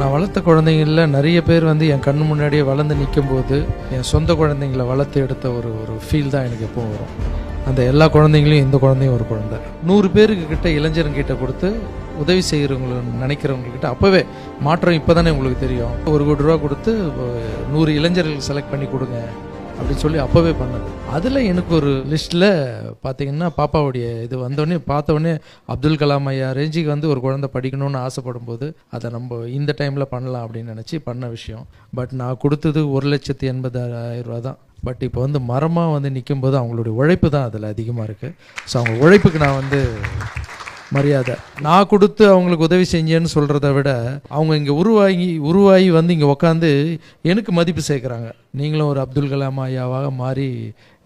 நான் வளர்த்த குழந்தைங்களில் நிறைய பேர் வந்து என் கண்ணு முன்னாடியே வளர்ந்து நிற்கும் போது என் சொந்த குழந்தைங்களை வளர்த்து எடுத்த ஒரு ஃபீல் தான் எனக்கு எப்பவும் வரும். அந்த எல்லா குழந்தைங்களையும் இந்த குழந்தையும் ஒரு குழந்தை. 100 பேருக்கு கிட்ட இளைஞர்கிட்ட கொடுத்து உதவி செய்கிறவங்க நினைக்கிறவங்கக்கிட்ட அப்போவே மாற்றம் இப்போ தானே உங்களுக்கு தெரியும். 1 கோடி ரூபா கொடுத்து 100 இளைஞர்கள் செலக்ட் பண்ணி கொடுங்க அப்படின்னு சொல்லி அப்போவே பண்ணது. அதில் எனக்கு ஒரு லிஸ்ட்டில் பார்த்தீங்கன்னா பாப்பாவுடைய இது வந்தோடனே பார்த்தோடனே அப்துல் கலாம் ஐயா ரேஞ்சுக்கு வந்து ஒரு குழந்தை படிக்கணும்னு ஆசைப்படும் போது அதை நம்ம இந்த டைமில் பண்ணலாம் அப்படின்னு நினச்சி பண்ண விஷயம். பட் நான் கொடுத்தது 1,80,000 ரூபா தான். பட் இப்போ வந்து மரமாக வந்து நிற்கும்போது அவங்களுடைய உழைப்பு தான் அதில் அதிகமாக இருக்குது. ஸோ அவங்க உழைப்புக்கு நான் வந்து மரியாதை. நான் கொடுத்து அவங்களுக்கு உதவி செஞ்சேன்னு சொல்கிறத விட அவங்க இங்கே உருவாகி வந்து இங்கே உக்காந்து எனக்கு மதிப்பு சேர்க்குறாங்க. நீங்களும் ஒரு அப்துல் கலாம் ஐயாவாக மாறி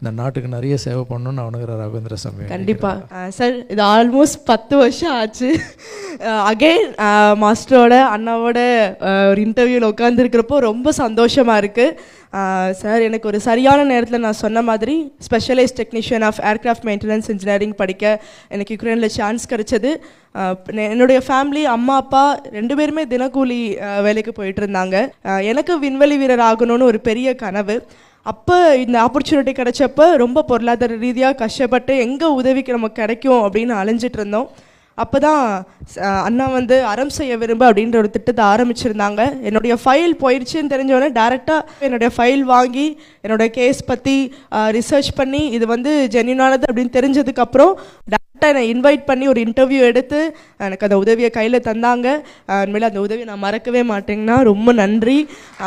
இந்த நாட்டுக்கு நிறைய சேவை பண்ணணும்னு அவனுங்கிற ராகவேந்திர சாமி. கண்டிப்பாக சார், இது ஆல்மோஸ்ட் 10 வருஷம் ஆச்சு. அகெயின் மாஸ்டரோட அண்ணாவோட ஒரு இன்டர்வியூவில் உட்காந்துருக்கிறப்போ ரொம்ப சந்தோஷமாக இருக்குது. சார், எனக்கு ஒரு சரியான நேரத்தில் நான் சொன்ன மாதிரி specialised technician of aircraft maintenance engineering படிக்க எனக்கு யுக்ரைனில் சான்ஸ் கிடச்சிது. என்னுடைய ஃபேமிலி அம்மா அப்பா 2 பேருமே தினக்கூலி வேலைக்கு போயிட்டு இருந்தாங்க. எனக்கு விண்வெளி வீரர் ஆகணும்னு ஒரு பெரிய கனவு. அப்போ இந்த ஆப்பர்ச்சுனிட்டி கிடைச்சப்போ ரொம்ப பொருளாதார ரீதியாக கஷ்டப்பட்டு எங்கே உதவிக்கு நமக்கு கிடைக்கும் அப்படின்னு அலைஞ்சிட்டு இருந்தோம். அப்போ தான் அண்ணா வந்து அறம் செய்ய விரும்ப அப்படின்ற ஒரு திட்டத்தை ஆரம்பிச்சிருந்தாங்க. என்னுடைய ஃபைல் போயிடுச்சுன்னு தெரிஞ்சவொடனே டேரெக்டாக என்னுடைய ஃபைல் வாங்கி என்னோடய கேஸ் பற்றி ரிசர்ச் பண்ணி இது வந்து ஜென்யூனானது அப்படின்னு தெரிஞ்சதுக்கப்புறம் டேரெக்டாக என்னை இன்வைட் பண்ணி ஒரு இன்டர்வியூ எடுத்து எனக்கு அந்த உதவியை கையில் தந்தாங்க. உண்மையில அந்த உதவியை நான் மறக்கவே மாட்டேங்கன்னா ரொம்ப நன்றி.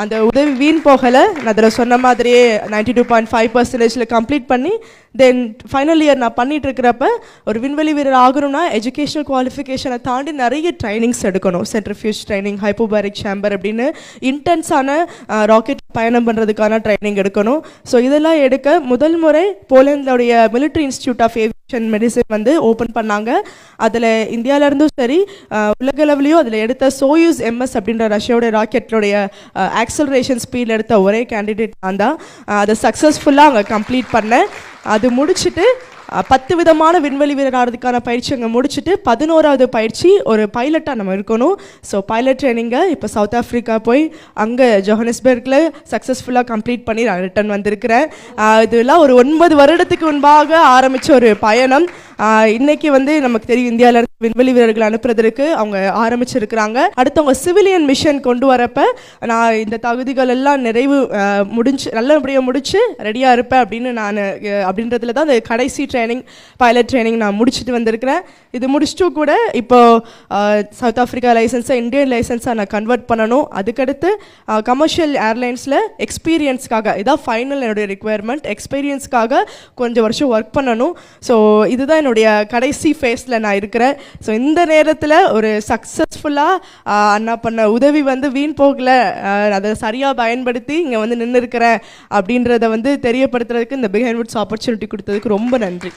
அந்த உதவி வீண் போகலை. நான் அதில் சொன்ன மாதிரியே 92.5% கம்ப்ளீட் பண்ணி தென் ஃபைனல் இயர் நான் பண்ணிட்டு இருக்கிறப்ப ஒரு விண்வெளி வீரர் ஆகணும்னா எஜுகேஷனல் குவாலிஃபிகேஷனை தாண்டி நிறைய ட்ரைனிங்ஸ் எடுக்கணும். சென்ட்ரிஃபியூஜ் ட்ரைனிங், ஹைப்போபாரிக் சேம்பர் அப்படின்னு இன்டென்ஸான ராக்கெட் பயணம் பண்ணுறதுக்கான ட்ரைனிங் எடுக்கணும். ஸோ இதெல்லாம் எடுக்க முதல் முறை போலந்தோடைய military institute of aviation medicine வந்து ஓப்பன் பண்ணாங்க. அதில் இந்தியாவிலேருந்தும் சரி உலகளவுலையும் அதில் எடுத்த சோயூஸ் MS அப்படின்ற ரஷ்யாவோட ராக்கெட்டோடைய ஆக்சலரேஷன் ஸ்பீட் எடுத்த ஒரே கேண்டிடேட் நான் தான். அதை சக்ஸஸ்ஃபுல்லாக அங்கே கம்ப்ளீட் பண்ணேன். அது முடிச்சுட்டு 10 விதமான விண்வெளி வீரர் ஆகிறதுக்கான பயிற்சி அங்கே முடிச்சுட்டு 11வது பயிற்சி ஒரு பைலட்டாக நம்ம இருக்கணும். ஸோ பைலட் ட்ரைனிங்கை இப்போ சவுத் ஆஃப்ரிக்கா போய் அங்கே ஜோஹனஸ்பர்கில் சக்ஸஸ்ஃபுல்லாக கம்ப்ளீட் பண்ணி நான் ரிட்டர்ன் வந்திருக்கிறேன். இதெல்லாம் ஒரு 9 வருடத்துக்கு முன்பாக ஆரம்பித்த ஒரு பயணம். இன்னைக்கு வந்து நமக்கு தெரியும் இந்தியாவிலேருந்து விண்வெளி வீரர்கள் அனுப்புறதுக்கு அவங்க ஆரம்பிச்சிருக்கிறாங்க. அடுத்து அவங்க சிவிலியன் மிஷன் கொண்டு வரப்ப நான் இந்த தகுதிகள் எல்லாம் நல்லபடியாக முடிச்சு ரெடியாக இருப்பேன் அப்படின்றதுல தான் அந்த கடைசி ட்ரைனிங் பைலட் ட்ரைனிங் நான் முடிச்சுட்டு வந்திருக்கிறேன். இது முடிச்சுட்டு கூட இப்போ சவுத் ஆஃப்ரிக்கா லைசன்ஸை இந்தியன் லைசன்ஸாக நான் கன்வெர்ட் பண்ணணும். அதுக்கடுத்து கமர்ஷியல் ஏர்லைன்ஸில் எக்ஸ்பீரியன்ஸ்க்காக இதான் ஃபைனல் என்னுடைய ரிக்குவயர்மெண்ட். எக்ஸ்பீரியன்ஸ்க்காக கொஞ்சம் வருஷம் ஒர்க் பண்ணணும். ஸோ இதுதான் என்னுடைய கடைசி ஃபேஸில் நான் இருக்கிறேன். ஸோ இந்த நேரத்தில் ஒரு சக்ஸஸ்ஃபுல்லாக அண்ணா பண்ண உதவி வந்து வீண் போகலை, அதை சரியாக பயன்படுத்தி இங்கே வந்து நின்று இருக்கிறேன் அப்படின்றத வந்து தெரியப்படுத்துறதுக்கு இந்த பிஹைண்ட் வுட்ஸ் ஆப்பர்ச்சுனிட்டி கொடுத்ததுக்கு ரொம்ப நன்றி.